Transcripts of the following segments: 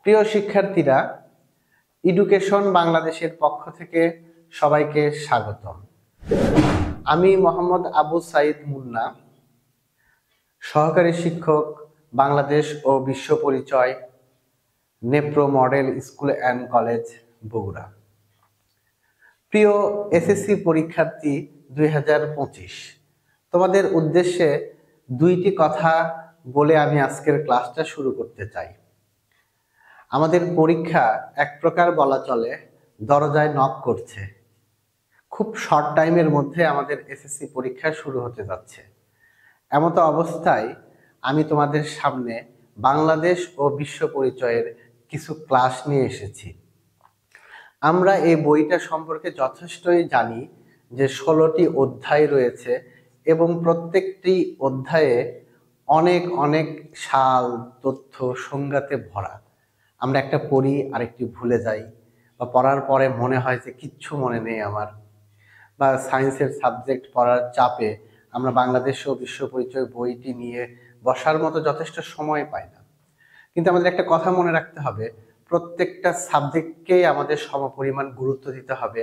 প্রিয় শিক্ষার্থীরা, এডুকেশন বাংলাদেশের পক্ষ থেকে সবাইকে স্বাগতম। আমি মোহাম্মদ আবু সাইদ মুন্না, সহকারী শিক্ষক, বাংলাদেশ ও বিশ্ব পরিচয়, নেপ্রো model school and college, Bogura. প্রিয় এসএসসি পরীক্ষার্থী 2025, তোমাদের উদ্দেশ্যে দুইটি কথা বলে আমি আজকের ক্লাসটা শুরু করতে চাই। আমাদের পরীক্ষা এক প্রকার বলা চলে দরজায় নক করছে। খুব শর্ট টাইমের মধ্যে আমাদের এসএসসি পরীক্ষা শুরু হতে যাচ্ছে। এমতো অবস্থায় আমি তোমাদের সামনে বাংলাদেশ ও বিশ্ব পরিচয়ের কিছু ক্লাস নিয়ে এসেছি। আমরা এই বইটা সম্পর্কে যথেষ্টই জানি যে 16টি অধ্যায় রয়েছে এবং প্রত্যেকটি অধ্যায়ে অনেক অনেক সাল, তথ্য, সংজ্ঞাতে ভরা। আমরা একটা পড়ি আরেকটি ভুলে যাই, বা পড়ার পরে মনে হয় যে কিচ্ছু মনে নেই আমার, বা সায়েন্সের সাবজেক্ট পড়ার চাপে আমরা বাংলাদেশ ও বিশ্ব পরিচয় বইটি নিয়ে বসার মতো যথেষ্ট সময় পাই না। কিন্তু আমাদের একটা কথা মনে রাখতে হবে, প্রত্যেকটা সাবজেক্টকেই আমাদের সমপরিমাণ গুরুত্ব দিতে হবে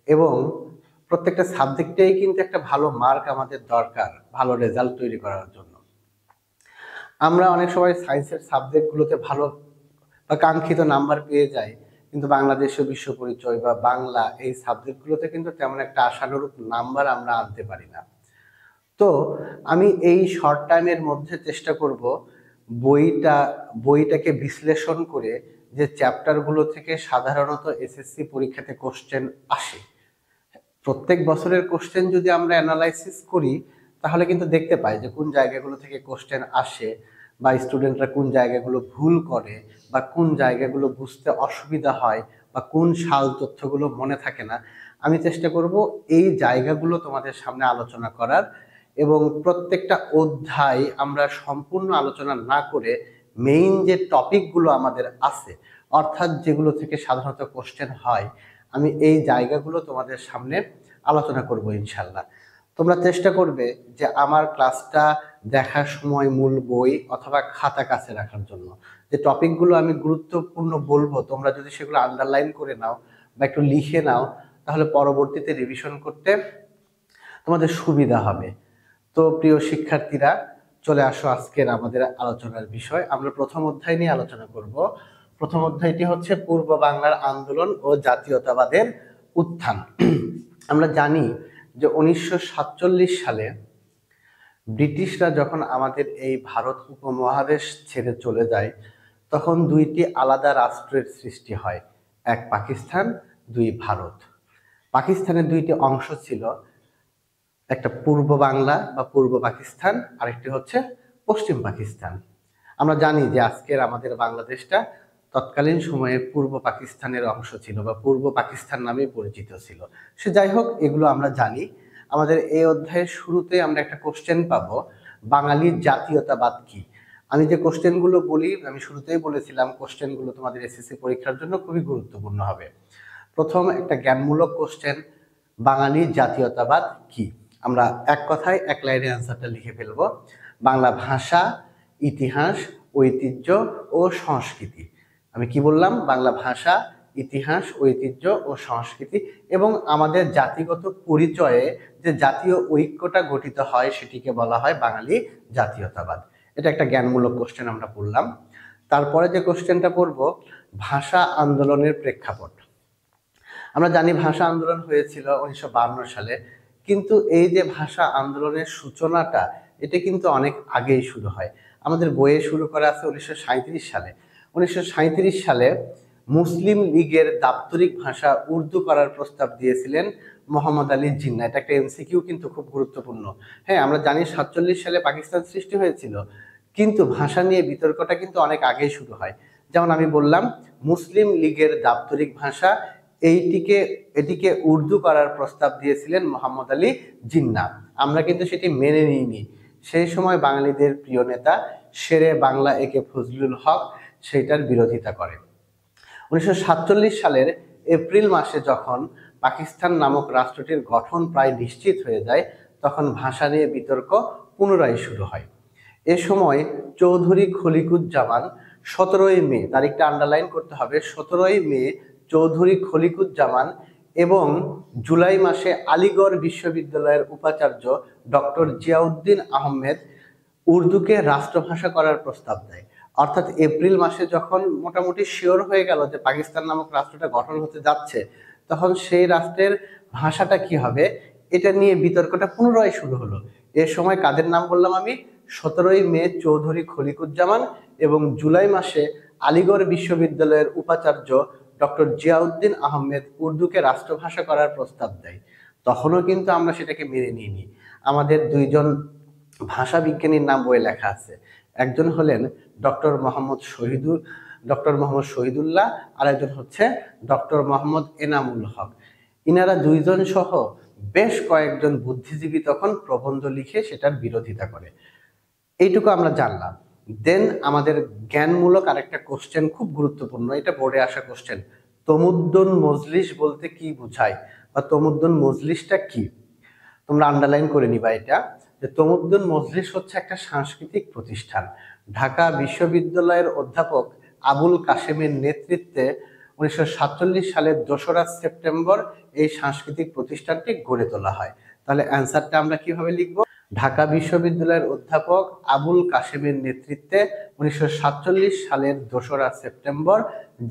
এবং প্রত্যেকটা সাবজেক্টেই কিন্তু একটা ভালো মার্ক আমাদের দরকার ভালো রেজাল্ট তৈরি করার জন্য। আমরা অনেক সময় সায়েন্সের সাবজেক্টগুলোতে ভালো বা কাঙ্ক্ষিত নাম্বার পেয়ে যাই, কিন্তু বাংলাদেশ ও বিশ্ব পরিচয় বা বাংলা এই সাবজেক্টগুলোতে কিন্তু তেমন একটা আশানুরূপ নাম্বার আমরা আনতে পারি না। তো আমি এই শর্ট টাইমের মধ্যে চেষ্টা করব বইটাকে বিশ্লেষণ করে যে চ্যাপ্টারগুলো থেকে সাধারণত এসএসসি পরীক্ষাতে কোশ্চেন আসে, প্রত্যেক বছরের কোশ্চেন যদি আমরা অ্যানালাইসিস করি তাহলে কিন্তু দেখতে পাই যে কোন জায়গাগুলো থেকে কোশ্চেন আসে, বা স্টুডেন্টরা কোন জায়গাগুলো ভুল করে, বা কোন জায়গাগুলো বুঝতে অসুবিধা হয়, বা কোন সাল তথ্যগুলো মনে থাকে না। আমি চেষ্টা করব এই জায়গাগুলো তোমাদের সামনে আলোচনা করার, এবং প্রত্যেকটা অধ্যায় আমরা সম্পূর্ণ আলোচনা না করে মেইন যে টপিকগুলো আমাদের আছে, অর্থাৎ যেগুলো থেকে সাধারণত কোশ্চেন হয়, আমি এই জায়গাগুলো তোমাদের সামনে আলোচনা করব ইনশাল্লাহ। তোমরা চেষ্টা করবে যে আমার ক্লাসটা দেখার সময় মূল বই অথবা খাতা কাছে রাখার জন্য। যে টপিকগুলো আমি গুরুত্বপূর্ণ বলবো, তোমরা যদি সেগুলো আন্ডারলাইন করে নাও বা একটু লিখে নাও, তাহলে পরবর্তীতে রিভিশন করতে তোমাদের সুবিধা হবে। তো প্রিয় শিক্ষার্থীরা, চলে আসো আজকের আমাদের আলোচনার বিষয়। আমরা প্রথম অধ্যায় নিয়ে আলোচনা করব। প্রথম অধ্যায়টি হচ্ছে পূর্ব বাংলার আন্দোলন ও জাতীয়তাবাদের উত্থান। আমরা জানি যে 1947 সালে ব্রিটিশরা যখন আমাদের এই ভারত উপমহাদেশ ছেড়ে চলে যায়, তখন দুইটি আলাদা রাষ্ট্রের সৃষ্টি হয়, এক পাকিস্তান, দুই ভারত। পাকিস্তানের দুইটি অংশ ছিল, একটা পূর্ব বাংলা বা পূর্ব পাকিস্তান, আরেকটি হচ্ছে পশ্চিম পাকিস্তান। আমরা জানি যে আজকের আমাদের বাংলাদেশটা তৎকালীন সময়ে পূর্ব পাকিস্তানের অংশ ছিল বা পূর্ব পাকিস্তান নামে পরিচিত ছিল। সে যাই হোক, এগুলো আমরা জানি। আমাদের এই অধ্যায়ের শুরুতে আমরা একটা কোশ্চেন পাবো, বাঙালির জাতীয়তাবাদ কি। আমি যে কোশ্চেনগুলো বলি, আমি শুরুতেই বলেছিলাম কোশ্চেনগুলো তোমাদের এসএসসি পরীক্ষার জন্য খুবই গুরুত্বপূর্ণ হবে। প্রথম একটা জ্ঞানমূলক কোশ্চেন, বাঙালির জাতীয়তাবাদ কি। আমরা এক কথায় এক লাইনে অ্যান্সারটা লিখে ফেলবো, বাংলা ভাষা, ইতিহাস, ঐতিহ্য ও সংস্কৃতি। আমি কি বললাম? বাংলা ভাষা, ইতিহাস, ঐতিহ্য ও সংস্কৃতি, এবং আমাদের জাতিগত পরিচয়ে যে জাতীয় ঐক্যটা গঠিত হয় সেটিকে বলা হয় বাঙালি জাতীয়তাবাদ। এটা একটা জ্ঞানমূলক কোশ্চেন আমরা পড়লাম। তারপরে যে কোশ্চেনটা পড়ব, ভাষা আন্দোলনের প্রেক্ষাপট। আমরা জানি ভাষা আন্দোলন হয়েছিল 1952 সালে, কিন্তু এই যে ভাষা আন্দোলনের সূচনাটা, এটা কিন্তু অনেক আগেই শুরু হয়। আমাদের বইয়ে শুরু করা আছে 1937 সালে। 1937 সালে মুসলিম লীগের দাপ্তরিক ভাষা উর্দু করার প্রস্তাব দিয়েছিলেন মোহাম্মদ আলী জিন্নাহ। এটা একটা এমসিকিউ, কিন্তু খুব গুরুত্বপূর্ণ। হ্যাঁ, আমরা জানি 47 সালে পাকিস্তান সৃষ্টি হয়েছিল, কিন্তু ভাষা নিয়ে বিতর্কটা কিন্তু অনেক আগেই শুরু হয়। যেমন আমি বললাম, মুসলিম লীগের দাপ্তরিক ভাষা, এটিকে উর্দু করার প্রস্তাব দিয়েছিলেন মোহাম্মদ আলী জিন্নাহ। আমরা কিন্তু সেটি মেনে নিইনি। সেই সময় বাঙালিদের প্রিয় নেতা শেরে বাংলা একে ফজলুল হক সেইটার বিরোধিতা করে। 1947 সালের এপ্রিল মাসে যখন পাকিস্তান নামক রাষ্ট্রটির গঠন প্রায় নিশ্চিত হয়ে যায়, তখন ভাষা নিয়ে বিতর্ক পুনরায় শুরু হয়। এ সময় চৌধুরী খলিকুজ্জামান 17ই মে, তারিখটা আন্ডারলাইন করতে হবে, 17ই মে চৌধুরী খলিকুজ্জামান এবং জুলাই মাসে আলিগড় বিশ্ববিদ্যালয়ের উপাচার্য ডক্টর জিয়াউদ্দিন আহমেদ উর্দুকে রাষ্ট্রভাষা করার প্রস্তাব দেয়। অর্থাৎ এপ্রিল মাসে যখন মোটামুটি শিওর হয়ে গেল যে পাকিস্তান নামক রাষ্ট্রটা গঠন হতে যাচ্ছে, তখন সেই রাষ্ট্রের ভাষাটা কি হবে এটা নিয়ে বিতর্কটা পুনরায় শুরু হলো। এ সময় কাদের নাম বললাম আমি? 17ই মে চৌধুরী খলিকুজ্জামান এবং জুলাই মাসে আলিগড় বিশ্ববিদ্যালয়ের উপাচার্য ডক্টর জিয়াউদ্দিন আহমেদ উর্দুকে রাষ্ট্রভাষা করার প্রস্তাব দেয়। তখনও কিন্তু আমরা সেটাকে মেনে নিইনি। আমাদের দুইজন ভাষা বিজ্ঞানীর নাম বইয়ে লেখা আছে, একজন হলেন ডক্টর মোহাম্মদ শহীদুল্লাহ, আর একজন হচ্ছে ডক্টর মোহাম্মদ এনামুল হক। ইনারা দুইজন সহ বেশ কয়েকজন বুদ্ধিজীবী তখন প্রবন্ধ লিখে সেটার বিরোধিতা করে। এইটুকু আমরা জানলাম। দেন আমাদের জ্ঞানমূলক আরেকটা কোশ্চেন, খুব গুরুত্বপূর্ণ, এটা বোর্ডে আসা কোশ্চেন। তমুদ্দুন মজলিস বলতে কি বোঝায়, বা তমুদ্দুন মজলিসটা কি? তোমরা আন্ডারলাইন করে নিবা এটা, যে তমুদ্দুন মজলিস হচ্ছে একটা সাংস্কৃতিক প্রতিষ্ঠান। ঢাকা বিশ্ববিদ্যালয়ের অধ্যাপক আবুল কাশেমের নেতৃত্বে 1947 সালের 2রা সেপ্টেম্বর এই সাংস্কৃতিক প্রতিষ্ঠানটি গড়ে তোলা হয়। তাহলে অ্যান্সারটা আমরা কিভাবে লিখব? ঢাকা বিশ্ববিদ্যালয়ের অধ্যাপক আবুল কাশেমের নেতৃত্বে 1947 সালের 2রা সেপ্টেম্বর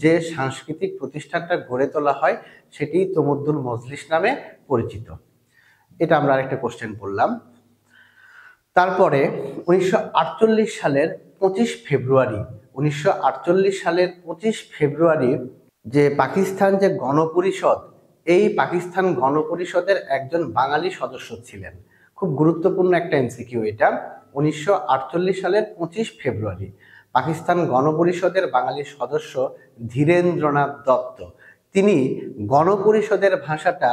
যে সাংস্কৃতিক প্রতিষ্ঠানটা গড়ে তোলা হয় সেটি তমুদ্দুন মজলিস নামে পরিচিত। এটা আমরা আরেকটা কোশ্চেন পড়লাম। তারপরে 1948 সালের 25 ফেব্রুয়ারি 1948 সালের 25 ফেব্রুয়ারি যে পাকিস্তান যে গণপরিষদ, এই পাকিস্তান গণপরিষদের একজন বাঙালি সদস্য ছিলেন। খুব গুরুত্বপূর্ণ একটা এমসিকিউ এটা। 1948 সালের 25 ফেব্রুয়ারি পাকিস্তান গণপরিষদের বাঙালি সদস্য ধীরেন্দ্রনাথ দত্ত, তিনি গণপরিষদের ভাষাটা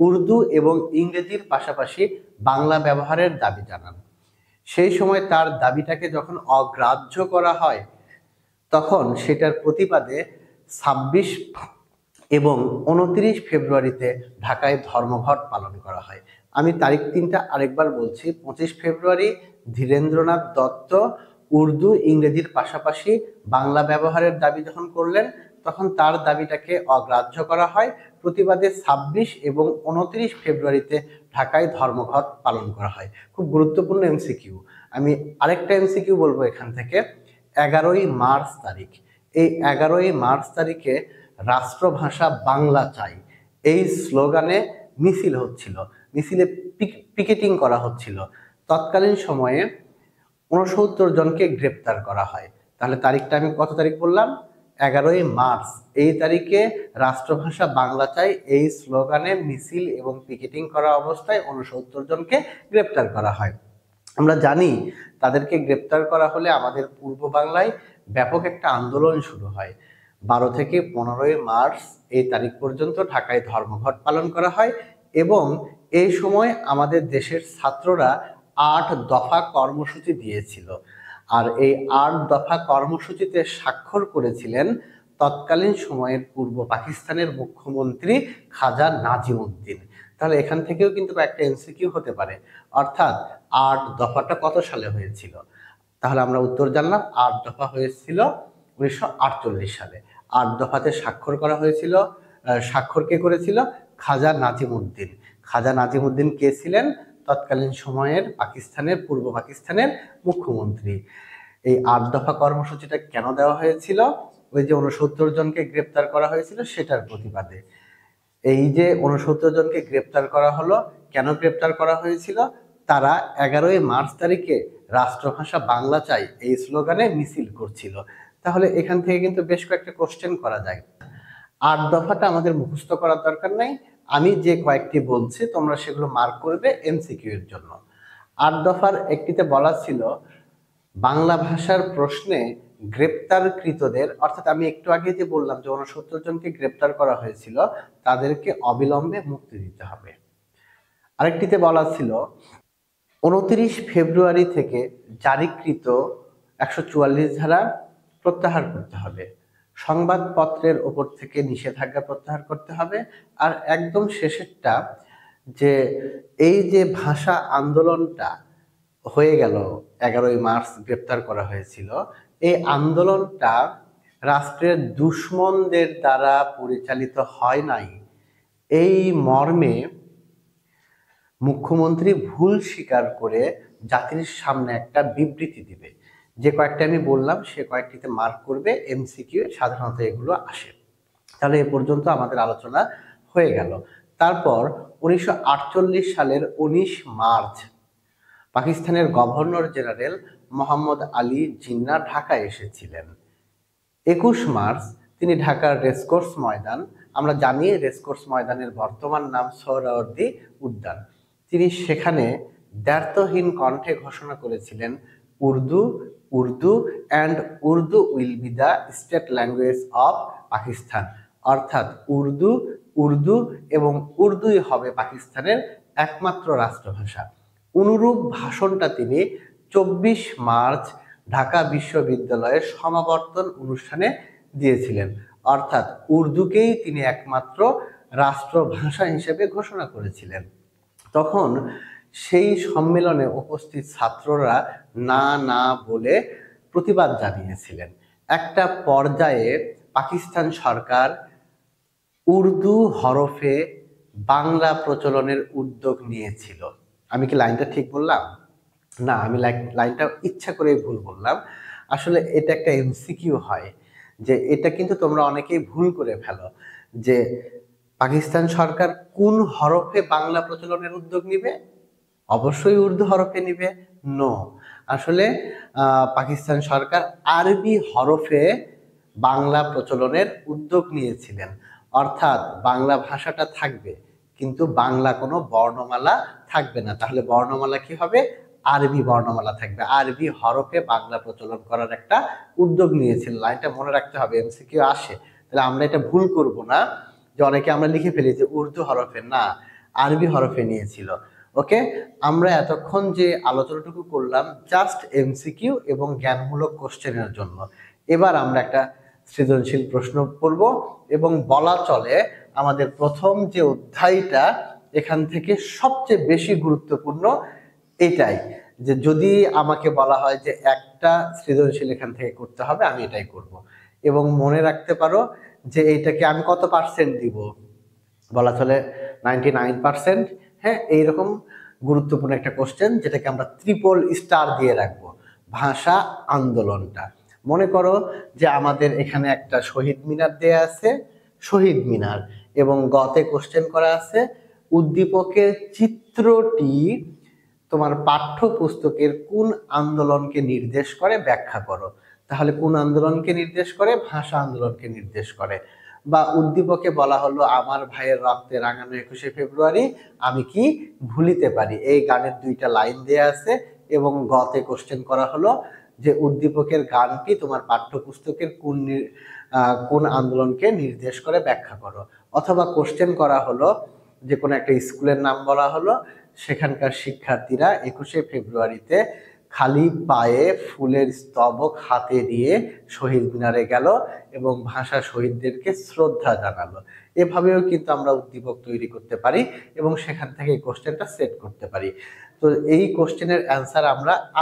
উর্দু এবং ইংরেজির পাশাপাশি বাংলা ব্যবহারের দাবি জানান। সেই সময় তার দাবিটাকে যখন অগ্রাহ্য করা হয়, তখন সেটার প্রতিবাদে 26 এবং 29 ফেব্রুয়ারিতে ঢাকায় ধর্মঘট পালন করা হয়। আমি তারিখ তিনটা আরেকবার বলছি। 25 ফেব্রুয়ারি ধীরেন্দ্রনাথ দত্ত উর্দু ইংরেজির পাশাপাশি বাংলা ব্যবহারের দাবি যখন করলেন, তখন তার দাবিটাকে অগ্রাহ্য করা হয়। প্রতিবাদে 26 এবং 29 ফেব্রুয়ারিতে ঢাকায় ধর্মঘট পালন করা হয়। খুব গুরুত্বপূর্ণ এমসিকিউ। আমি আরেকটা এমসিকিউ বলবো এখান থেকে। 11ই মার্চ তারিখ, এই 11ই মার্চ তারিখে রাষ্ট্রভাষা বাংলা চাই এই স্লোগানে মিছিল হচ্ছিল, মিছিলে পিকেটিং করা হচ্ছিল। তৎকালীন সময়ে 69 জনকে গ্রেপ্তার করা হয়। তাহলে তারিখটা আমি কত তারিখ বললাম? 11ই মার্চ। এই তারিখে রাষ্ট্রভাষা বাংলা চাই এই স্লোগানে মিছিল এবং পিকেটিং করা অবস্থায় 69 জনকে গ্রেপ্তার করা হয়। আমরা জানি তাদেরকে গ্রেপ্তার করা হলে আমাদের পূর্ব বাংলায় ব্যাপক একটা আন্দোলন শুরু হয়। 12 থেকে 15ই মার্চ এই তারিখ পর্যন্ত ঢাকায় ধর্মঘট পালন করা হয় এবং এই সময় আমাদের দেশের ছাত্ররা 8 দফা কর্মসূচি দিয়েছিল। আর এই 8 দফা কর্মসূচিতে স্বাক্ষর করেছিলেন তৎকালীন সময়ের পূর্ব পাকিস্তানের মুখ্যমন্ত্রী খাজা নাজিমউদ্দিন। তাহলে এখান থেকেও কিন্তু একটা এমসিকিউ হতে পারে, অর্থাৎ 8 দফাটা কত সালে হয়েছিল? তাহলে আমরা উত্তর জানলাম, 8 দফা হয়েছিল 1948 সালে। 8 দফাতে স্বাক্ষর করা হয়েছিল। স্বাক্ষর কে করেছিল? খাজা নাজিমউদ্দিন। খাজা নাজিমউদ্দিন কে ছিলেন? তৎকালীন সময়ের পাকিস্তানের পূর্ব পাকিস্তানের মুখ্যমন্ত্রী। এই 8 দফা কর্মসূচিটা কেন দেওয়া হয়েছিল? ওই যে 69 জনকে গ্রেপ্তার করা হয়েছিল সেটার প্রতিবাদে। এই যে 69 জনকে গ্রেপ্তার করা হলো, কেন গ্রেপ্তার করা হয়েছিল? তারা 11ই মার্চ তারিখে রাষ্ট্রভাষা বাংলা চাই এই স্লোগানে মিছিল করছিল। তাহলে এখান থেকে কিন্তু বেশ কয়েকটা কোশ্চেন করা যায়। 8 দফাটা আমাদের মুখস্থ করার দরকার নাই, আমি যে কয়েকটি বলছি তোমরা সেগুলো মার্ক করবে এমসিকিউ এর জন্য। 8 দফার একটিতে বলা ছিল বাংলা ভাষার প্রশ্নে গ্রেপ্তারকৃতদের, অর্থাৎ আমি একটু আগে যে বললাম যে 69 জনকে গ্রেপ্তার করা হয়েছিল, তাদেরকে অবিলম্বে মুক্তি দিতে হবে। আরেকটিতে বলা ছিল 29 ফেব্রুয়ারি থেকে জারিকৃত 144 ধারা প্রত্যাহার করতে হবে। সংবাদপত্রের ওপর থেকে নিষেধাজ্ঞা প্রত্যাহার করতে হবে। আর একদম শেষেরটা, যে এই যে ভাষা আন্দোলনটা হয়ে গেল, 11ই মার্চ গ্রেপ্তার করা হয়েছিল, এই আন্দোলনটা রাষ্ট্রের দুশ্মনদের দ্বারা পরিচালিত হয় নাই, এই মর্মে মুখ্যমন্ত্রী ভুল স্বীকার করে জাতির সামনে একটা বিবৃতি দিবে। যে কয়েকটা আমি বললাম সে কয়েকটিতে মার্ক করবে, এমসিকিউ সাধারণত এগুলো আসে। তাহলে এ পর্যন্ত আমাদের আলোচনা হয়ে গেল। তারপর 1948 সালের 19 মার্চ পাকিস্তানের গভর্নর জেনারেল মোহাম্মদ আলী জিন্নাহ ঢাকায় এসেছিলেন। 21 মার্চ তিনি ঢাকার রেসকোর্স ময়দান, আমরা জানি রেসকোর্স ময়দানের বর্তমান নাম সোহরাওয়ার্দী উদ্যান, তিনি সেখানে দ্ব্যর্থহীন কণ্ঠে ঘোষণা করেছিলেন, Urdu Urdu and Urdu will be the state language of Pakistan, অর্থাৎ উর্দু উর্দু এবং উর্দুই হবে পাকিস্তানের একমাত্র রাষ্ট্রভাষা। অনুরূপ ভাষণটা তিনি 24 মার্চ ঢাকা বিশ্ববিদ্যালয়ের সমাবর্তন অনুষ্ঠানে দিয়েছিলেন, অর্থাৎ উর্দুকেই তিনি একমাত্র রাষ্ট্রভাষা হিসেবে ঘোষণা করেছিলেন। তখন সেই সম্মেলনে উপস্থিত ছাত্ররা না না বলে প্রতিবাদ জানিয়েছিলেন। একটা পর্যায়ে পাকিস্তান সরকার উর্দু হরফে বাংলা প্রচলনের উদ্যোগ নিয়েছিল। আমি কি লাইনটা ঠিক বললাম? না, আমি লাইনটা ইচ্ছা করে ভুল বললাম। আসলে এটা একটা এমসিকিউ হয়, যে এটা কিন্তু তোমরা অনেকেই ভুল করে ফেলো, যে পাকিস্তান সরকার কোন হরফে বাংলা প্রচলনের উদ্যোগ নিবে? অবশ্যই উর্দু হরফে নিবে। নো, আসলে পাকিস্তান সরকার আরবি হরফে বাংলা প্রচলনের উদ্যোগ নিয়েছিলেন, অর্থাৎ বাংলা ভাষাটা থাকবে কিন্তু বাংলা কোনো বর্ণমালা থাকবে না। তাহলে বর্ণমালা কি হবে? আরবি বর্ণমালা থাকবে। আরবি হরফে বাংলা প্রচলন করার একটা উদ্যোগ নিয়েছিল। লাইনটা মনে রাখতে হবে, এমসিকিউ আসে। তাহলে আমরা এটা ভুল করব না যে অনেকে আমরা লিখে ফেলি যে উর্দু হরফে, না, আরবি হরফে নিয়েছিল। ওকে, আমরা এতক্ষণ যে আলোচনাটুকু করলাম জাস্ট এমসিকিউ এবং জ্ঞানমূলক কোশ্চেনের জন্য। এবার আমরা একটা সৃজনশীল প্রশ্ন করব এবং বলা চলে আমাদের প্রথম যে অধ্যায়টা এখান থেকে সবচেয়ে বেশি গুরুত্বপূর্ণ এটাই, যে যদি আমাকে বলা হয় যে একটা সৃজনশীল এখান থেকে করতে হবে, আমি এটাই করব। এবং মনে রাখতে পারো যে এইটাকে আমি কত পার্সেন্ট দিব, বলা চলে 99%। হ্যাঁ, এইরকম গুরুত্বপূর্ণ একটা কোশ্চেন যেটাকে আমরা ট্রিপল স্টার দিয়ে রাখবো, ভাষা আন্দোলনটা। মনে করো যে আমাদের এখানে একটা শহীদ মিনার দেয়া আছে, শহীদ মিনার, এবং গতে কোশ্চেন করা আছে উদ্দীপকের চিত্রটি তোমার পাঠ্যপুস্তকের কোন আন্দোলনকে নির্দেশ করে ব্যাখ্যা করো। তাহলে কোন আন্দোলনকে নির্দেশ করে? ভাষা আন্দোলনকে নির্দেশ করে। বা উদ্দীপকে বলা হলো আমার ভাইয়ের রক্তে রাঙানো 21শে ফেব্রুয়ারি আমি কি ভুলিতে পারি, এই গানের দুইটা লাইন দেয়া আছে এবং গতে কোশ্চেন করা হলো যে উদ্দীপকের গানটি তোমার পাঠ্যপুস্তকের কোন আন্দোলনকে নির্দেশ করে ব্যাখ্যা করো। অথবা কোশ্চেন করা হলো যে কোনো একটা স্কুলের নাম বলা হলো, সেখানকার শিক্ষার্থীরা 21শে ফেব্রুয়ারিতে খালি পায়ে ফুলের স্তবক হাতে নিয়ে শহীদ মিনারে গেল এবং ভাষা শহীদদেরকে শ্রদ্ধা জানালো। এভাবেও কিন্তু আমরা উদ্দীপক তৈরি করতে পারি এবং সেখান থেকে এই কোশ্চেনটা সেট করতে পারি। তো এই কোশ্চেনের অ্যান্সার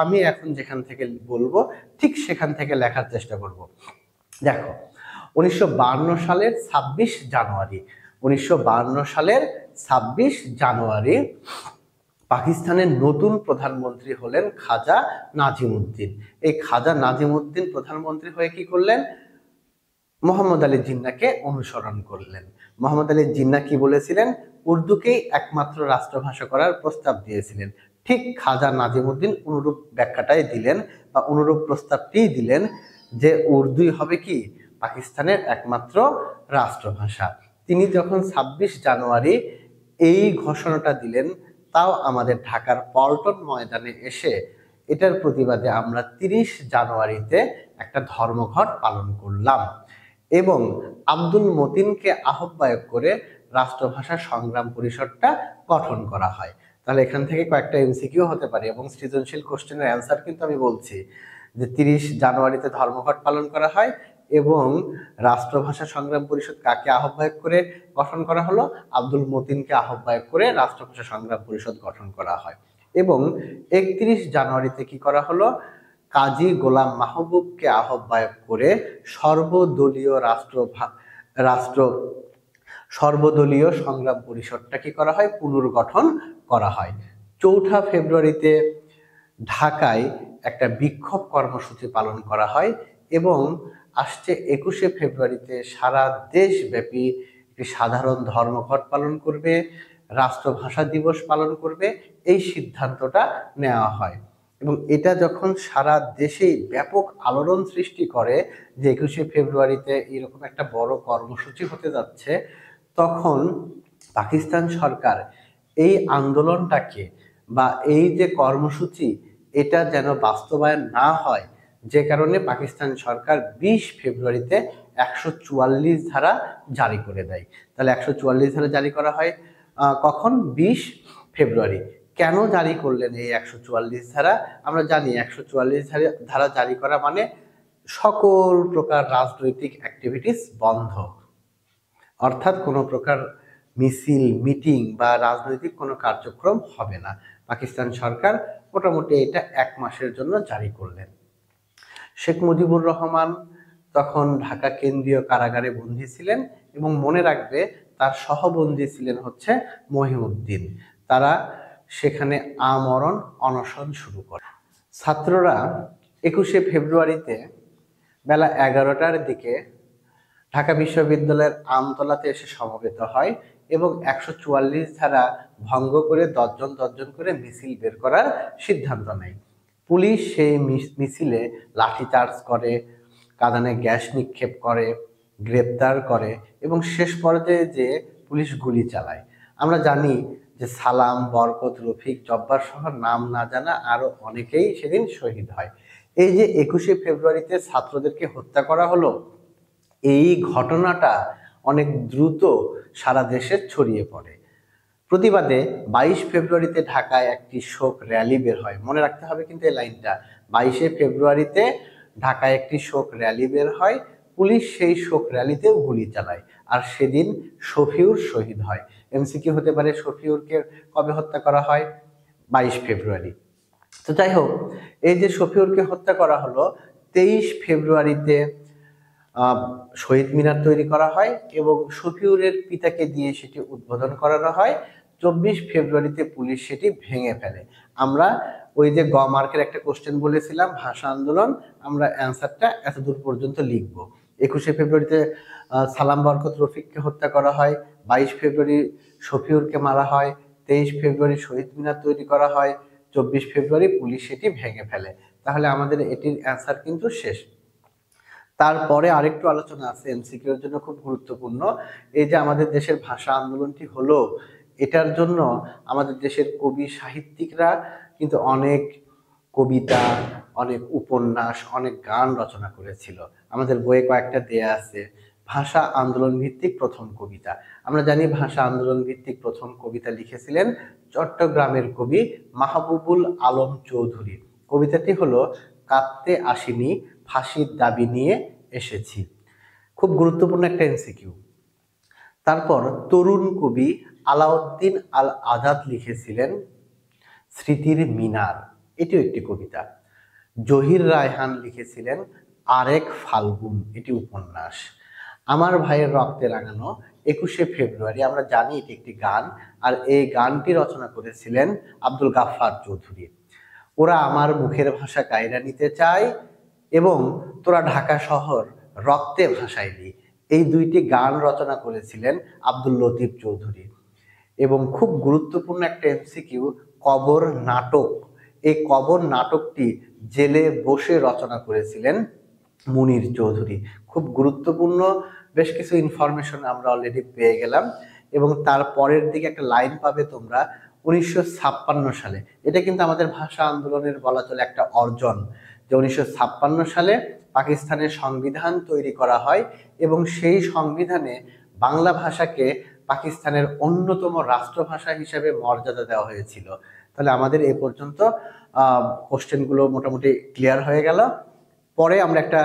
আমি এখন যেখান থেকে বলবো ঠিক সেখান থেকে লেখার চেষ্টা করব। দেখো, 1952 সালের 26 জানুয়ারি 1952 সালের 26 জানুয়ারি পাকিস্তানের নতুন প্রধানমন্ত্রী হলেন খাজা নাজিমউদ্দিন। এই খাজা নাজিমউদ্দিন প্রধানমন্ত্রী হয়ে কি করলেন? মোহাম্মদ আলী জিন্নাহকে অনুসরণ করলেন। মোহাম্মদ আলী জিন্নাহ কি বলেছিলেন? উর্দুকেই একমাত্র রাষ্ট্রভাষা করার প্রস্তাব দিয়েছিলেন। ঠিক খাজা নাজিমউদ্দিন অনুরূপ ব্যাখ্যাটাই দিলেন বা অনুরূপ প্রস্তাবটি দিলেন যে উর্দুই হবে কি পাকিস্তানের একমাত্র রাষ্ট্রভাষা। তিনি যখন 26 জানুয়ারি এই ঘোষণাটা দিলেন, তাও আমাদের ঢাকার পল্টন ময়দানে এসে এটার প্রতিবাদে আমরা 30 জানুয়ারিতে একটা ধর্মঘট পালন করলাম এবং আব্দুল মতিনকে আহ্বায়ক করে রাষ্ট্রভাষা সংগ্রাম পরিষদটা গঠন করা হয়। তাহলে এখান থেকে কয়েকটা এমসিকিউ হতে পারে এবং সৃজনশীল কোশ্চেনের অ্যান্সার কিন্তু আমি বলছি যে 30 জানুয়ারিতে ধর্মঘট পালন করা হয় এবং রাষ্ট্রভাষা সংগ্রাম পরিষদ কাকে আহ্বায়ক করে গঠন করা হলো? আব্দুল মতিনকে আহ্বায়ক করে রাষ্ট্রভাষা সংগ্রাম পরিষদ গঠন করা হয়। এবং 31 জানুয়ারিতে কি করা হলো? কাজী গোলাম মাহবুবকে আহ্বায়ক করে সর্বদলীয় সংগ্রাম পরিষদটা কি করা হয়, পুনর্গঠন করা হয়। ৪ ফেব্রুয়ারিতে ঢাকায় একটা বিক্ষোভ কর্মসূচি পালন করা হয় এবং আসছে ২১শে ফেব্রুয়ারিতে সারা দেশব্যাপী একটি সাধারণ ধর্মঘট পালন করবে, রাষ্ট্রভাষা দিবস পালন করবে, এই সিদ্ধান্তটা নেওয়া হয়। এবং এটা যখন সারা দেশেই ব্যাপক আলোড়ন সৃষ্টি করে যে ২১শে ফেব্রুয়ারিতে এরকম একটা বড় কর্মসূচি হতে যাচ্ছে, তখন পাকিস্তান সরকার এই আন্দোলনটাকে বা এই যে কর্মসূচি এটা যেন বাস্তবায়ন না হয়, যে কারণে পাকিস্তান সরকার ২০ ফেব্রুয়ারিতে ১৪৪ ধারা জারি করে দেয়। তাহলে ১৪৪ ধারা জারি করা হয় কখন? ২০ ফেব্রুয়ারি। কেন জারি করলেন এই ১৪৪ ধারা? আমরা জানি ১৪৪ ধারা জারি করা মানে সকল প্রকার রাজনৈতিক অ্যাক্টিভিটিস বন্ধ, অর্থাৎ কোনো প্রকার মিছিল, মিটিং বা রাজনৈতিক কোনো কার্যক্রম হবে না। পাকিস্তান সরকার মোটামুটি এটা ১ মাসের জন্য জারি করলেন। শেখ মুজিবুর রহমান তখন ঢাকা কেন্দ্রীয় কারাগারে বন্দী ছিলেন এবং মনে রাখবে তার সহবন্দী ছিলেন হচ্ছে মহিউদ্দিন। তারা সেখানে আমরণ অনশন শুরু করে। ছাত্ররা ২১শে ফেব্রুয়ারিতে বেলা ১১টার দিকে ঢাকা বিশ্ববিদ্যালয়ের আমতলাতে এসে সমবেত হয় এবং ১৪৪ ধারা ভঙ্গ করে দশজন করে মিছিল বের করার সিদ্ধান্ত নেয়। পুলিশ সেই মিছিলে লাঠিচার্জ করে, কাঁদানে গ্যাস নিক্ষেপ করে, গ্রেপ্তার করে এবং শেষ পর্যায়ে যে পুলিশ গুলি চালায়। আমরা জানি যে সালাম, বরকত, রফিক, জব্বার সহ নাম না জানা আরো অনেকেই সেদিন শহীদ হয়। এই যে ২১শে ফেব্রুয়ারিতে ছাত্রদেরকে হত্যা করা হলো, এই ঘটনাটা অনেক দ্রুত সারা দেশে ছড়িয়ে পড়ে। প্রতিবাদে ২২ ফেব্রুয়ারিতে ঢাকায় একটি শোক র্যালি বের হয়। মনে রাখতে হবে কিন্তু এই লাইনটা, ২২শে ফেব্রুয়ারিতে ঢাকায় একটি শোক র্যালি বের হয়, পুলিশ সেই শোক র্যালিতেও গুলি চালায়। আর সেদিন শফিউর শহীদ হয়। এমসিকিউ হতে পারে শফিউরকে কবে হত্যা করা হয়? ২২ ফেব্রুয়ারি। তো যাই হোক, এই যে শফিউরকে হত্যা করা হলো, ২৩ ফেব্রুয়ারিতে শহীদ মিনার তৈরি করা হয় এবং শফিউরের পিতাকে দিয়ে সেটি উদ্বোধন করানো হয়। ২৪ ফেব্রুয়ারিতে পুলিশ সেটি ভেঙে ফেলে। আমরা ওই যে গ মার্কের একটা কোশ্চেন বলেছিলাম ভাষা আন্দোলন, আমরা অ্যান্সারটা এতদূর পর্যন্ত লিখব। ২১শে ফেব্রুয়ারিতে সালাম, বরকত, রফিককে হত্যা করা হয়, ২২ ফেব্রুয়ারি শফিউরকে মারা হয়, ২৩ ফেব্রুয়ারি শহীদ মিনার তৈরি করা হয়, ২৪ ফেব্রুয়ারি পুলিশ সেটি ভেঙে ফেলে। তাহলে আমাদের এটির অ্যান্সার কিন্তু শেষ। তারপরে আরেকটু আলোচনা আছে এমসিকিউর জন্য খুব গুরুত্বপূর্ণ। এই যে আমাদের দেশের ভাষা আন্দোলনটি হলো, এটার জন্য আমাদের দেশের কবি সাহিত্যিকরা কিন্তু অনেক কবিতা, অনেক উপন্যাস, অনেক গান রচনা করেছিল। আমাদের বইয়ে কয়েকটা দেয়া আছে। ভাষা আন্দোলন ভিত্তিক প্রথম কবিতা, আমরা জানি ভাষা আন্দোলন ভিত্তিক প্রথম কবিতা লিখেছিলেন চট্টগ্রামের কবি মাহবুবুল আলম চৌধুরী। কবিতাটি হলো কাঁদতে আসিনি, ফাঁসির দাবি নিয়ে এসেছি। খুব গুরুত্বপূর্ণ একটা এমসিকিউ। তারপর তরুণ কবি আলাউদ্দিন আল আজাদ লিখেছিলেন স্মৃতির মিনার, এটিও একটি কবিতা। জহির রায়হান লিখেছিলেন আরেক ফাল্গুন, এটি উপন্যাস। আমার ভাইয়ের রক্তে রাঙানো ২১শে ফেব্রুয়ারি, আমরা জানি এটি একটি গান, আর এই গানটি রচনা করেছিলেন আব্দুল গাফফার চৌধুরী। ওরা আমার মুখের ভাষা কায়রা নিতে চায় এবং তোরা ঢাকা শহর রক্তে ভাসাইলি, এই দুইটি গান রচনা করেছিলেন আব্দুল লতিফ চৌধুরী। এবং খুব গুরুত্বপূর্ণ একটা এমসিকিউ, কবর নাটক, এই কবর নাটকটি জেলে বসে রচনা করেছিলেন মুনির চৌধুরী। খুব গুরুত্বপূর্ণ বেশ কিছু ইনফরমেশন আমরা অলরেডি পেয়ে গেলাম। এবং তার পরের দিকে একটা লাইন পাবে তোমরা, ১৯৫৬ সালে, এটা কিন্তু আমাদের ভাষা আন্দোলনের বলা চলে একটা অর্জন, যে ১৯৫৬ সালে পাকিস্তানের সংবিধান তৈরি করা হয় এবং সেই সংবিধানে বাংলা ভাষাকে পাকিস্তানের অন্যতম রাষ্ট্রভাষা হিসেবে মর্যাদা দেওয়া হয়েছিল। তাহলে আমাদের এ পর্যন্ত কোশ্চেনগুলো মোটামুটি ক্লিয়ার হয়ে গেল। পরে আমরা একটা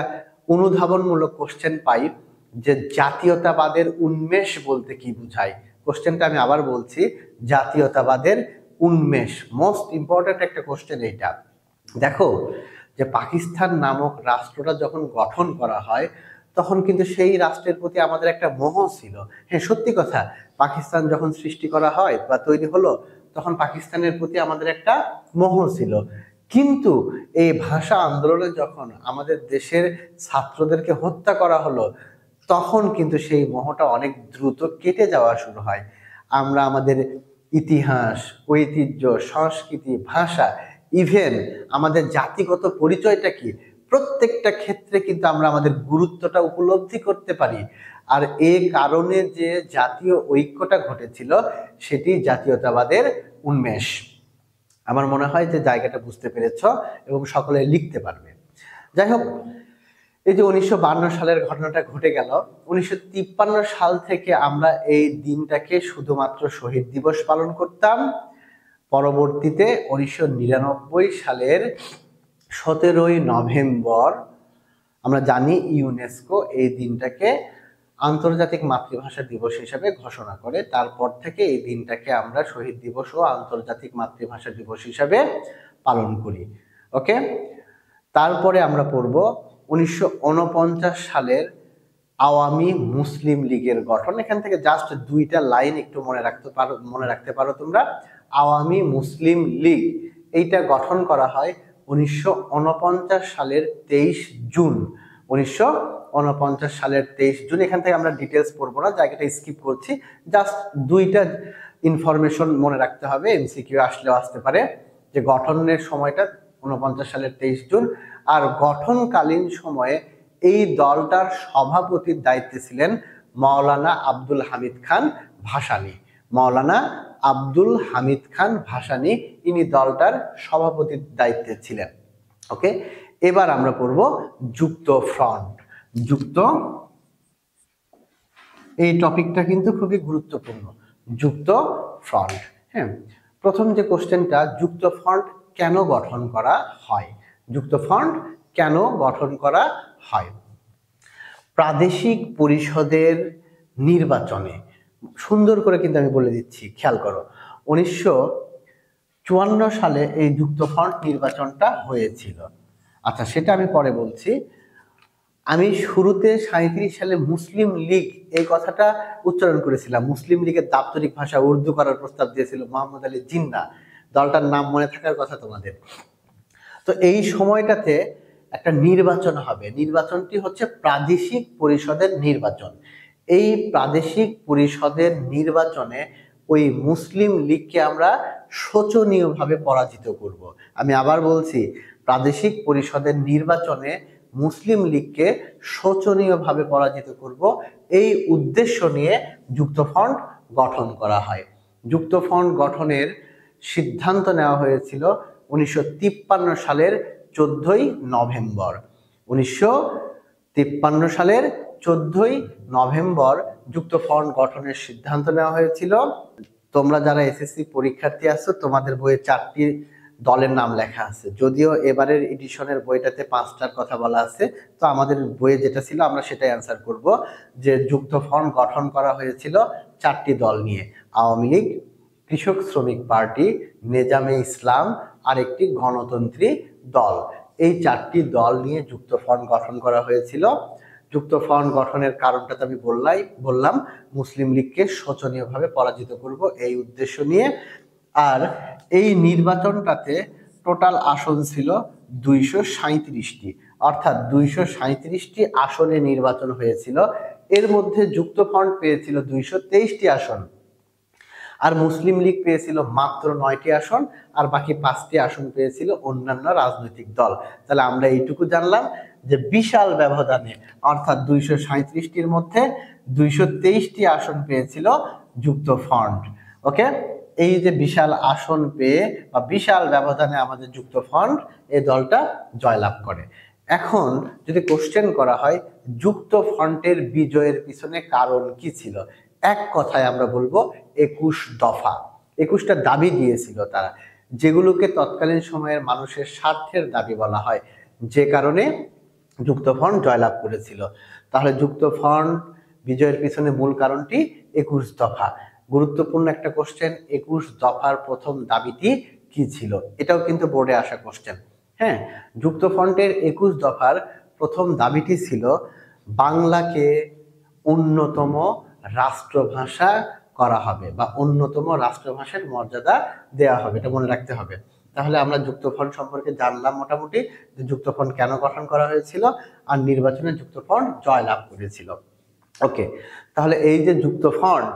অনুধাবনমূলক কোশ্চেন পাই যে জাতীয়তাবাদের উন্মেষ বলতে কি বোঝায়। কোশ্চেনটা আমি আবার বলছি, জাতীয়তাবাদের উন্মেষ, মোস্ট ইম্পর্টেন্ট একটা কোশ্চেন এইটা। দেখো, যে পাকিস্তান নামক রাষ্ট্রটা যখন গঠন করা হয় তখন কিন্তু সেই রাষ্ট্রের প্রতি আমাদের একটা মোহ ছিল। হ্যাঁ, সত্যি কথা, পাকিস্তান যখন সৃষ্টি করা হয় বা তৈরি হলো তখন পাকিস্তানের প্রতি আমাদের একটা মোহ ছিল। কিন্তু এই ভাষা আন্দোলনে যখন আমাদের দেশের ছাত্রদেরকে হত্যা করা হলো তখন কিন্তু সেই মোহটা অনেক দ্রুত কেটে যাওয়া শুরু হয়। আমরা আমাদের ইতিহাস, ঐতিহ্য, সংস্কৃতি, ভাষা, ইভেন আমাদের জাতিগত পরিচয়টা কি, প্রত্যেকটা ক্ষেত্রে কিন্তু আমরা আমাদের গুরুত্বটা উপলব্ধি করতে পারি। আর এ কারণে যে জাতীয় ঐক্যটা ঘটেছিল সেটি জাতীয়তাবাদের উন্মেষ। আমার মনে হয় যে জায়গাটা বুঝতে পেরেছ এবং সকলে লিখতে পারবে। যাই হোক, এই যে 1952 সালের ঘটনাটা ঘটে গেল, 1953 সাল থেকে আমরা এই দিনটাকে শুধুমাত্র শহীদ দিবস পালন করতাম। পরবর্তীতে 1999 সালের 17ই নভেম্বর আমরা জানি ইউনেস্কো এই দিনটাকে আন্তর্জাতিক মাতৃভাষা দিবস হিসেবে ঘোষণা করে। তারপর থেকে এই দিনটাকে আমরা শহীদ দিবস ও আন্তর্জাতিক মাতৃভাষা দিবস হিসেবে পালন করি। ওকে, তারপরে আমরা পড়ব 1949 সালের আওয়ামী মুসলিম লীগের গঠন। এখান থেকে জাস্ট দুইটা লাইন একটু মনে রাখতে পারো তোমরা। আওয়ামী মুসলিম লীগ এইটা গঠন করা হয় 1949 সালের 23 জুন। 1949 সালের 23 জুন। এখান থেকে আমরা ডিটেলস পড়বো না, জায়গাটা স্কিপ করছি। জাস্ট দুইটা ইনফরমেশন মনে রাখতে হবে, এমসিকিউ আসলেও আসতে পারে, যে গঠনের সময়টা 49 সালের 23 জুন। আর গঠনকালীন সময়ে এই দলটার সভাপতির দায়িত্বে ছিলেন মাওলানা আব্দুল হামিদ খান ভাসানী। মাওলানা আব্দুল হামিদ খান ভাসানী ইনি দলটার সভাপতির দায়িত্বে ছিলেন। ওকে, এবার আমরা পড়ব যুক্ত ফ্রন্ট। যুক্ত, এই টপিকটা কিন্তু খুবই গুরুত্বপূর্ণ, যুক্ত ফ্রন্ট। হ্যাঁ, প্রথম যে কোশ্চেনটা, যুক্ত ফ্রন্ট কেন গঠন করা হয়? যুক্ত ফ্রন্ট কেন গঠন করা হয়? প্রাদেশিক পরিষদের নির্বাচনে, সুন্দর করে কিন্তু আমি বলে দিচ্ছি, খেয়াল করো, 1954 সালে এই যুক্ত ফ্রন্ট নির্বাচনটা হয়েছিল। আচ্ছা, সেটা আমি পরে বলছি। আমি শুরুতে 37 সালে মুসলিম লীগ এই কথাটা উচ্চারণ করেছিলাম। মুসলিম লীগের দাপ্তরিক ভাষা উর্দু করার প্রস্তাব দিয়েছিল মোহাম্মদ আলী জিন্না। দলটার নাম মনে থাকার কথা তোমাদের। তো এই সময়টাতে একটা নির্বাচন হবে, নির্বাচনটি হচ্ছে প্রাদেশিক পরিষদের নির্বাচন। এই প্রাদেশিক পরিষদের নির্বাচনে ওই মুসলিম লীগকে আমরা শোচনীয়ভাবে পরাজিত করব। আমি আবার বলছি, প্রাদেশিক পরিষদের নির্বাচনে মুসলিম লীগকে শোচনীয়ভাবে পরাজিত করব, এই উদ্দেশ্য নিয়ে যুক্তফ্রন্ট গঠন করা হয়। যুক্তফ্রন্ট গঠনের সিদ্ধান্ত নেওয়া হয়েছিল 1953 সালের 14ই নভেম্বর। 1953 সালের 14ই নভেম্বর যুক্তফ্রন্ট গঠনের সিদ্ধান্ত নেওয়া হয়েছিল। তোমরা যারা এসএসসি পরীক্ষার্থী আছো, তোমাদের বইয়ে 4টি দলের নাম লেখা আছে, যদিও এবারের এডিশনের বইটাতে 5টার কথা বলা আছে। তো আমাদের বইয়ে যেটা ছিল আমরা সেটাই অ্যান্সার করব, যে যুক্তফ্রন্ট গঠন করা হয়েছিল 4টি দল নিয়ে: আওয়ামী লীগ, কৃষক শ্রমিক পার্টি, নেজামে ইসলাম আর একটি গণতন্ত্রী দল। এই 4টি দল নিয়ে যুক্তফ্রন্ট গঠন করা হয়েছিল। যুক্তফ্রন্ট গঠনের কারণটা তো আমি বললাম, মুসলিম লীগকে শোচনীয়ভাবে পরাজিত করব এই উদ্দেশ্য নিয়ে। আর এই নির্বাচনটাতে টোটাল আসন ছিল 237টি, অর্থাৎ 237টি আসনে নির্বাচন হয়েছিল। এর মধ্যে যুক্তফ্রন্ট পেয়েছিল 223টি আসন, আর মুসলিম লীগ পেয়েছিল মাত্র 9টি আসন, আর বাকি 5টি আসন পেয়েছিল অন্যান্য রাজনৈতিক দল। তাহলে আমরা এইটুকু জানলাম যে বিশাল ব্যবধানে, অর্থাৎ 237টির মধ্যে 223টি আসন পেয়েছিল যুক্তফ্রন্ট। ওকে, এই যে বিশাল আসন পেয়ে বা বিশাল ব্যবধানে আমাদের যুক্তফ্রন্ট এই দলটা জয়লাভ করে। এখন যদি কোশ্চেন করা হয় যুক্তফ্রন্টের বিজয়ের পিছনে কারণ কি ছিল, এক কথায় আমরা বলবো 21 দফা। 21টা দাবি দিয়েছিল তারা, যেগুলোকে তৎকালীন সময়ের মানুষের স্বার্থের দাবি বলা হয়, যে কারণে যুক্তফ্রন্ট জয়লাভ করেছিল। তাহলে যুক্তফ্রন্ট বিজয়ের পিছনে মূল কারণটি 21 দফা। গুরুত্বপূর্ণ একটা কোশ্চেন, 21 দফার প্রথম দাবিটি কি ছিল? এটাও কিন্তু বোর্ডে আসা কোশ্চেন। হ্যাঁ, যুক্তফ্রন্টের 21 দফার প্রথম দাবিটি ছিল বাংলাকে অন্যতম রাষ্ট্রভাষা করা হবে বা অন্যতম রাষ্ট্রভাষার মর্যাদা দেওয়া হবে, এটা মনে রাখতে হবে। তাহলে আমরা যুক্তফ্রন্ট সম্পর্কে জানলাম মোটামুটি যে যুক্তফ্রন্ট কেন গঠন করা হয়েছিল আর নির্বাচনে যুক্তফ্রন্ট জয়লাভ করেছিল। ওকে, তাহলে এই যে যুক্তফ্রন্ট,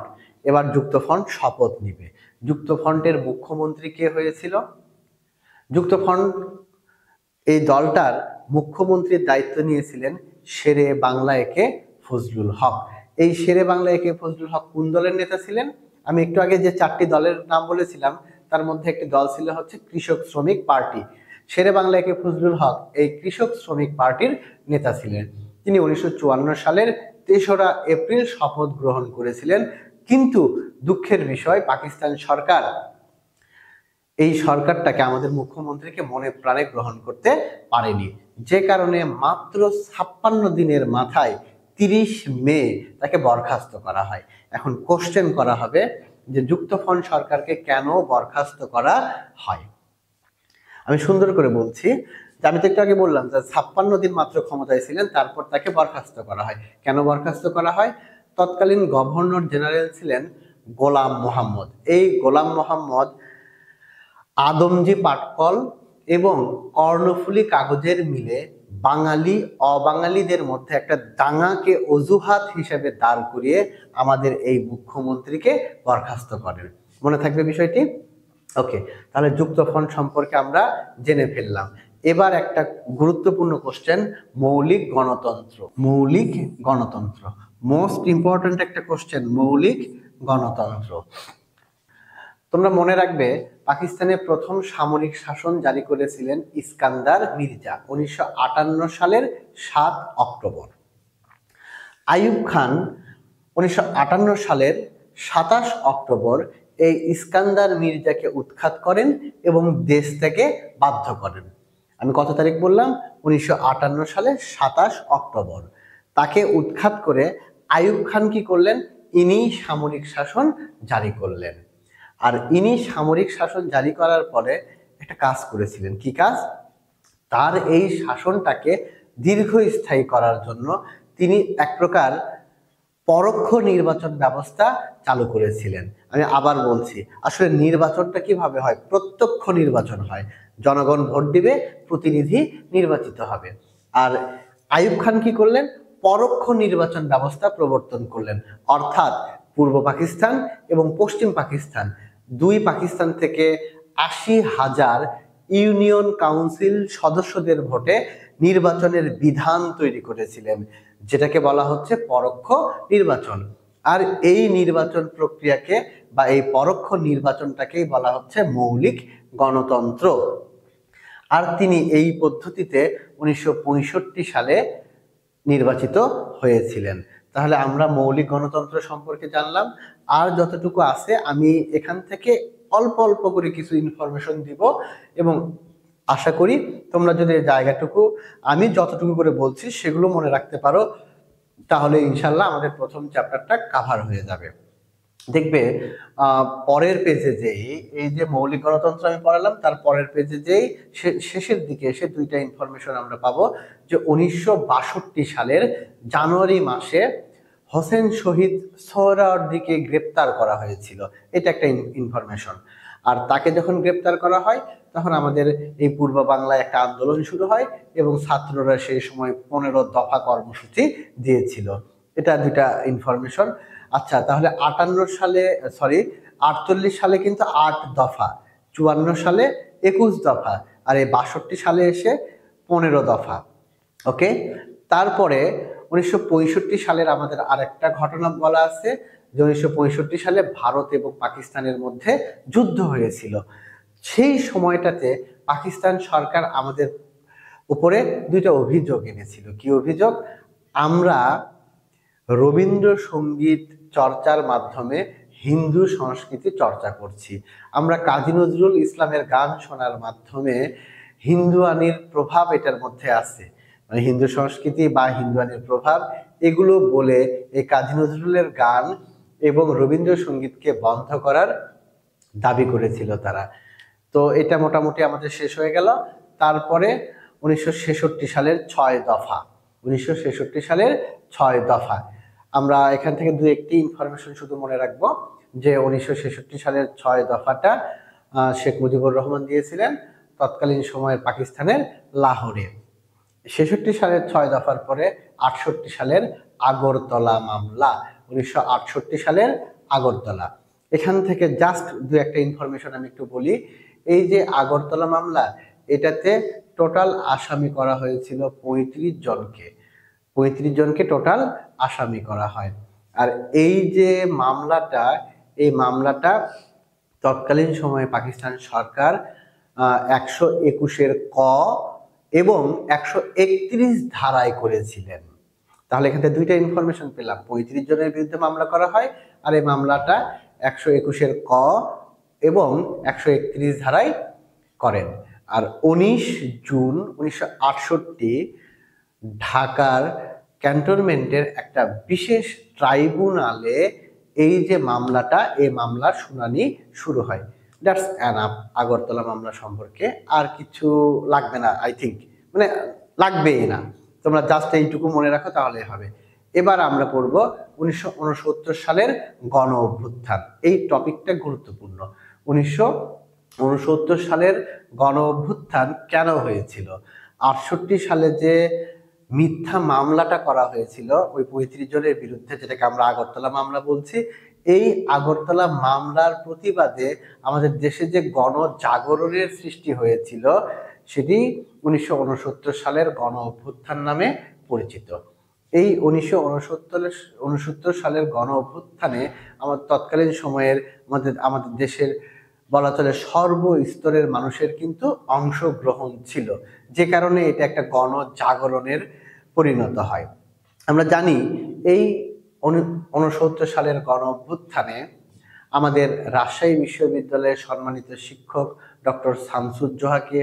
এবার যুক্তফ্রন্ট শপথ নিবে। যুক্তফ্রন্টের মুখ্যমন্ত্রী কে হয়েছিল? যুক্তফ্রন্ট এই দলটার মুখ্যমন্ত্রীর দায়িত্ব নিয়েছিলেন শেরে বাংলা একে ফজলুল হক। এই শেরে বাংলা একে ফজলুল হক কোন দলের নেতা ছিলেন? আমি একটু আগে যে 4টি দলের নাম বলেছিলাম তার মধ্যে একটি দল ছিল হচ্ছে কৃষক শ্রমিক পার্টি। শেরে বাংলা একে ফজলুল হক এই কৃষক শ্রমিক পার্টির নেতা ছিলেন। তিনি 1954 সালের 3রা এপ্রিল শপথ গ্রহণ করেছিলেন। কিন্তু দুঃখের বিষয় পাকিস্তান সরকার এই সরকারটাকে, আমাদের মুখ্যমন্ত্রীকে মনে প্রাণে গ্রহণ করতে পারেনি, যে কারণে মাত্র 56 দিনের মাথায় 30 মে তাকে বরখাস্ত করা হয়। এখন কোশ্চেন করা হবে যে যুক্তফ্রন্ট সরকারকে কেন বরখাস্ত করা হয়। আমি সুন্দর করে বলছি যে আমি তো একটু আগে বললাম যে 56 দিন মাত্র ক্ষমতায় ছিলেন, তারপর তাকে বরখাস্ত করা হয়। কেন বরখাস্ত করা হয়? তৎকালীন গভর্নর জেনারেল ছিলেন গোলাম মোহাম্মদ। এই গোলাম মোহাম্মদ আদমজি পাটকল এবং কর্ণফুলী কাগজের মিলে বাঙালি অবাঙালিদের মধ্যে একটা দাঙ্গাকে অজুহাত হিসেবে দাঁড় করিয়ে আমাদের এই মুখ্যমন্ত্রীকে বরখাস্ত করেন। মনে থাকবে বিষয়টি? ওকে, তাহলে যুক্তফ্রন্ট সম্পর্কে আমরা জেনে ফেললাম। এবার একটা গুরুত্বপূর্ণ কোশ্চেন, মৌলিক গণতন্ত্র। মৌলিক গণতন্ত্র মোস্ট ইম্পর্ট্যান্ট একটা কোশ্চেন, মৌলিক গণতন্ত্র। তোমরা মনে রাখবে পাকিস্তানে প্রথম সামরিক শাসন জারি করেছিলেন ইস্কান্দার মির্জা 1958 সালের 7 অক্টোবর। আইয়ুব খান 1958 সালের 27 অক্টোবর এই ইস্কান্দার মির্জাকে উৎখাত করেন এবং দেশ থেকে বাধ্য করেন। আমি কত তারিখ বললাম? 1958 সালের 27 অক্টোবর। তাকে উৎখাত করে আইয়ুব খান কি করলেন? ইনি সামরিক শাসন জারি করলেন। আর ইনি সামরিক শাসন জারি করার পরে একটা কাজ করেছিলেন। কি কাজ? তার এই শাসনটাকে দীর্ঘস্থায়ী করার জন্য তিনি এক প্রকার পরোক্ষ নির্বাচন ব্যবস্থা চালু করেছিলেন। আমি আবার বলছি, আসলে নির্বাচনটা কিভাবে হয়? প্রত্যক্ষ নির্বাচন হয়, জনগণ ভোট দিবে, প্রতিনিধি নির্বাচিত হবে। আর আইয়ুব খান কি করলেন? পরোক্ষ নির্বাচন ব্যবস্থা প্রবর্তন করলেন। অর্থাৎ পূর্ব পাকিস্তান এবং পশ্চিম পাকিস্তান, দুই পাকিস্তান থেকে 80,000 ইউনিয়ন কাউন্সিল সদস্যদের ভোটে নির্বাচনের বিধান তৈরি করেছিলেন, যেটাকে বলা হচ্ছে পরোক্ষ নির্বাচন। আর এই নির্বাচন প্রক্রিয়াকে বা এই পরোক্ষ নির্বাচনটাকেই বলা হচ্ছে মৌলিক গণতন্ত্র। আর তিনি এই পদ্ধতিতে 1965 সালে নির্বাচিত হয়েছিলেন। তাহলে আমরা মৌলিক গণতন্ত্র সম্পর্কে জানলাম। আর যতটুকু আছে আমি এখান থেকে অল্প অল্প করে কিছু ইনফরমেশন দিব এবং আশা করি তোমরা যদি জায়গাটুকু আমি যতটুকু করে বলছি সেগুলো মনে রাখতে পারো, তাহলে ইনশাল্লাহ আমাদের প্রথম চ্যাপ্টারটা কাভার হয়ে যাবে। দেখবে পরের পেজে যেই এই যে মৌলিক গণতন্ত্র আমি পড়ালাম, তার পরের পেজে যেই শেষের দিকে এসে দুইটা ইনফরমেশন আমরা পাবো যে 1962 সালের জানুয়ারি মাসে হোসেন শহীদ সোহরাওয়ার্দীকে গ্রেপ্তার করা হয়েছিল। এটা একটা ইনফরমেশন। আর তাকে যখন গ্রেপ্তার করা হয় তখন আমাদের এই পূর্ব বাংলায় একটা আন্দোলন শুরু হয় এবং ছাত্ররা সেই সময় 15 দফা কর্মসূচি দিয়েছিল। এটা দুইটা ইনফরমেশন। আচ্ছা, তাহলে 48 সালে কিন্তু 8 দফা, 54 সালে 21 দফা, আর এই 62 সালে এসে 15 দফা। ওকে, তারপরে 1965 সালের আমাদের আরেকটা ঘটনা বলা আছে যে 1965 সালে ভারত এবং পাকিস্তানের মধ্যে যুদ্ধ হয়েছিল। সেই সময়টাতে পাকিস্তান সরকার আমাদের উপরে দুইটা অভিযোগ এনেছিল। কি অভিযোগ? আমরা রবীন্দ্রসঙ্গীত চর্চার মাধ্যমে হিন্দু সংস্কৃতি চর্চা করছি, আমরা কাজী নজরুল ইসলামের গান শোনার মাধ্যমে হিন্দুয়ানির প্রভাব এটার মধ্যে আছে, মানে হিন্দু সংস্কৃতি বা হিন্দুয়ানির প্রভাব, এগুলো বলে এই কাজী নজরুলের গান এবং রবীন্দ্রসঙ্গীতকে বন্ধ করার দাবি করেছিল তারা। তো এটা মোটামুটি আমাদের শেষ হয়ে গেল। তারপরে 1966 সালের 6 দফা, 1966 সালের 6 দফা। আমরা এখান থেকে দু একটি ইনফরমেশন শুধু মনে রাখবো যে 1966 সালের 6 দফাটা শেখ মুজিবুর রহমান দিয়েছিলেন তৎকালীন সময়ের পাকিস্তানের লাহোরে। 66 সালের 6 দফার পরে 68 সালের আগরতলা মামলা, 1968 সালের আগরতলা। এখান থেকে জাস্ট দু একটা ইনফরমেশন আমি একটু বলি। এই যে আগরতলা মামলা, এটাতে টোটাল আসামি করা হয়েছিল 35 জনকে, 35 জনকে টোটাল আসামি করা হয়। আর এই যে মামলাটা, এই মামলাটা তৎকালীন সময়ে পাকিস্তান সরকার 121-এর ক এবং 131 ধারায় করেছিলেন। তাহলে এখান থেকে দুইটা ইনফরমেশন পেলাম, 35 জনের বিরুদ্ধে মামলা করা হয় আর এই মামলাটা 121-এর ক এবং 131 ধারায় করেন। আর 19 জুন 1968 ঢাকার ক্যান্টনমেন্টের একটা বিশেষ ট্রাইব্যুনালে এই যে মামলাটা, এই মামলার শুনানি শুরু হয়। দ্যাটস এনাফ আগরতলা মামলা সম্পর্কে, আর কিছু লাগবে না আই থিঙ্ক, মানে লাগবেই না, তোমরা জাস্ট এইটুকু মনে রাখো তাহলে হবে। এবার আমরা পড়ব 1969 সালের গণ অভ্যুত্থান। এই টপিকটা গুরুত্বপূর্ণ। 1969 সালের গণ অভ্যুত্থান কেন হয়েছিল? 68 সালে যে মিথ্যা মামলাটা করা হয়েছিল ওই 35 জনের বিরুদ্ধে, যেটাকে আমরা আগরতলা মামলা বলছি, এই আগরতলা মামলার প্রতিবাদে আমাদের দেশে যে গণজাগরণের সৃষ্টি হয়েছিল সেটি 1969 সালের গণ অভ্যুত্থান নামে পরিচিত। এই 1969 সালের গণ অভ্যুত্থানে আমাদের তৎকালীন সময়ের আমাদের দেশের বলা চলে সর্বস্তরের মানুষের কিন্তু অংশগ্রহণ ছিল, যে কারণে এটা একটা গণজাগরণের পরিণত হয়। আমরা জানি এই 1969 সালের গণ অভ্যুত্থানে আমাদের রাজশাহী বিশ্ববিদ্যালয়ের সম্মানিত শিক্ষক ডক্টর শামসুজ্জোহাকে,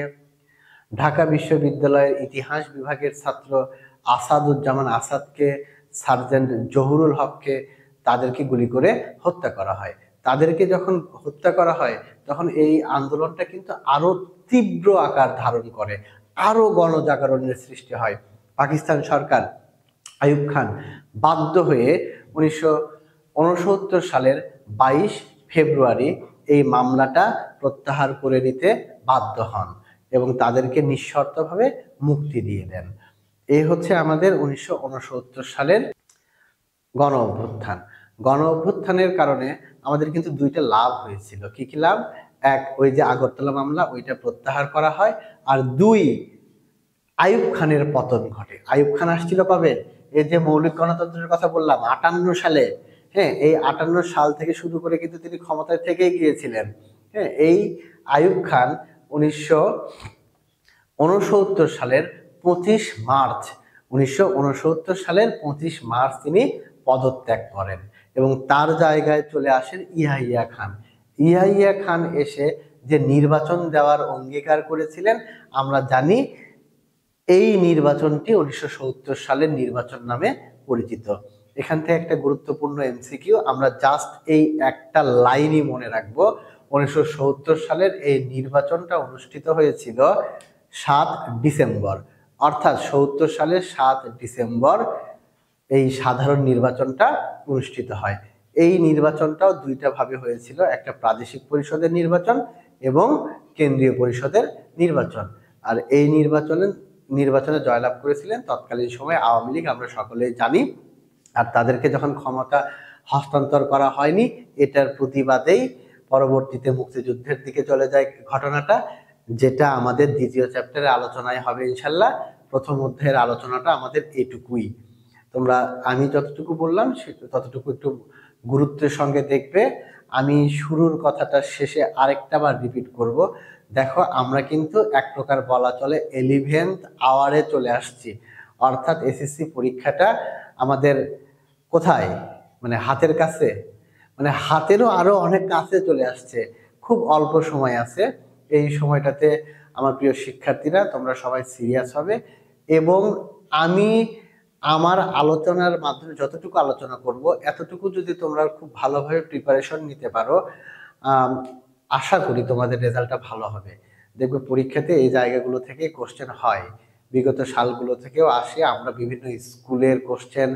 ঢাকা বিশ্ববিদ্যালয়ের ইতিহাস বিভাগের ছাত্র আসাদুজ্জামান আসাদকে, সার্জেন্ট জহুরুল হককে, তাদেরকে গুলি করে হত্যা করা হয়। তাদেরকে যখন হত্যা করা হয় তখন এই আন্দোলনটা কিন্তু আরো তীব্র আকার ধারণ করে, আরো গণজাগরণের সৃষ্টি হয়। পাকিস্তান সরকার, আইয়ুব খান বাধ্য হয়ে 1969 সালের 22 ফেব্রুয়ারি এই মামলাটা প্রত্যাহার করে নিতে বাধ্য হন এবং তাদেরকে নিঃশর্তভাবে মুক্তি দিয়ে দেন। এই হচ্ছে আমাদের 1969 সালের গণ অভ্যুত্থান। গণ অভ্যুত্থানের কারণে আমাদের কিন্তু দুইটা লাভ হয়েছিল। কি কি লাভ? এক, ওই যে আগরতলা মামলা ওইটা প্রত্যাহার করা হয়, আর দুই, আইয়ুব খানের পতন ঘটে। আইয়ুব খান আসছিল কবে? এই যে মৌলিক গণতন্ত্রের কথা বললাম 58 সালে, হ্যাঁ, এই 58 সাল থেকে শুরু করে কিন্তু তিনি ক্ষমতায় থেকেই গিয়েছিলেন। হ্যাঁ, এই আইয়ুব খান 1969 সালের 25 মার্চ 1969 সালের 25 মার্চ তিনি পদত্যাগ করেন এবং তার জায়গায় চলে আসেন ইয়াহিয়া খান। ইয়াহিয়া খান এসে যে নির্বাচন দেওয়ার অঙ্গীকার করেছিলেন, আমরা জানি এই নির্বাচনটি 1970 সালের নির্বাচন নামে পরিচিত। এখান থেকে একটা গুরুত্বপূর্ণ এমসিকিউ, আমরা জাস্ট এই একটা লাইনই মনে রাখবো। 1970 সালের এই নির্বাচনটা অনুষ্ঠিত হয়েছিল 7 ডিসেম্বর, অর্থাৎ 70 সালের 7 ডিসেম্বর এই সাধারণ নির্বাচনটা অনুষ্ঠিত হয়। এই নির্বাচনটাও দুইটা ভাবে হয়েছিল, একটা প্রাদেশিক পরিষদের নির্বাচন এবং কেন্দ্রীয় পরিষদের নির্বাচন। আর এই নির্বাচনে জয়লাভ করেছিলেন তৎকালীন সময় আওয়ামী লীগ, আমরা সকলেই জানি। আর তাদেরকে যখন ক্ষমতা হস্তান্তর করা হয়নি, এটার প্রতিবাদেই পরবর্তীতে মুক্তিযুদ্ধের দিকে চলে যায় ঘটনাটা, যেটা আমাদের দ্বিতীয় চ্যাপ্টারে আলোচনায় হবে ইনশাল্লাহ। প্রথম অধ্যায়ের আলোচনাটা আমাদের এটুকুই। তোমরা আমি যতটুকু বললাম ততটুকু একটু গুরুত্বের সঙ্গে দেখবে। আমি শুরুর কথাটা শেষে আরেকটা বার রিপিট করব। দেখো, আমরা কিন্তু এক প্রকার বলা চলে 11th আওয়ারে চলে আসছি, অর্থাৎ এসএসসি পরীক্ষাটা আমাদের কোথায়, মানে হাতের কাছে, মানে হাতেরও আরো অনেক কাছে চলে আসছে। খুব অল্প সময় আছে। এই সময়টাতে আমার প্রিয় শিক্ষার্থীরা, তোমরা সবাই সিরিয়াস হবে এবং আমি আমার আলোচনার মাধ্যমে যতটুকু আলোচনা করব এতটুকু যদি তোমরা খুব ভালোভাবে প্রিপারেশন নিতে পারো, আশা করি তোমাদের রেজাল্টটা ভালো হবে। দেখবে পরীক্ষাতে এই জায়গাগুলো থেকে কোশ্চেন হয়, বিগত সালগুলো থেকেও আসে। আমরা বিভিন্ন স্কুলের কোশ্চেন,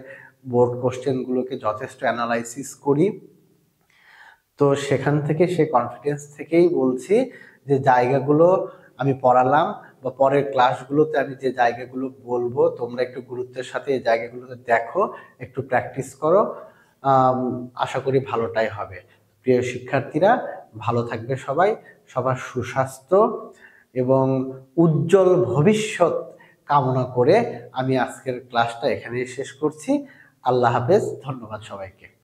বোর্ড কোশ্চেনগুলোকে যথেষ্ট অ্যানালাইসিস করি। তো সেখান থেকে সে কনফিডেন্স থেকেই বলছি যে জায়গাগুলো আমি পড়ালাম বা পরের ক্লাসগুলোতে আমি যে জায়গাগুলো বলবো তোমরা একটু গুরুত্বের সাথে এই জায়গাগুলোতে দেখো, একটু প্র্যাকটিস করো। আশা করি ভালোটাই হবে। প্রিয় শিক্ষার্থীরা, ভালো থাকবে সবাই, সবার সুস্বাস্থ্য এবং উজ্জ্বল ভবিষ্যৎ কামনা করে আমি আজকের ক্লাসটা এখানেই শেষ করছি। আল্লাহ হাফেজ, ধন্যবাদ সবাইকে।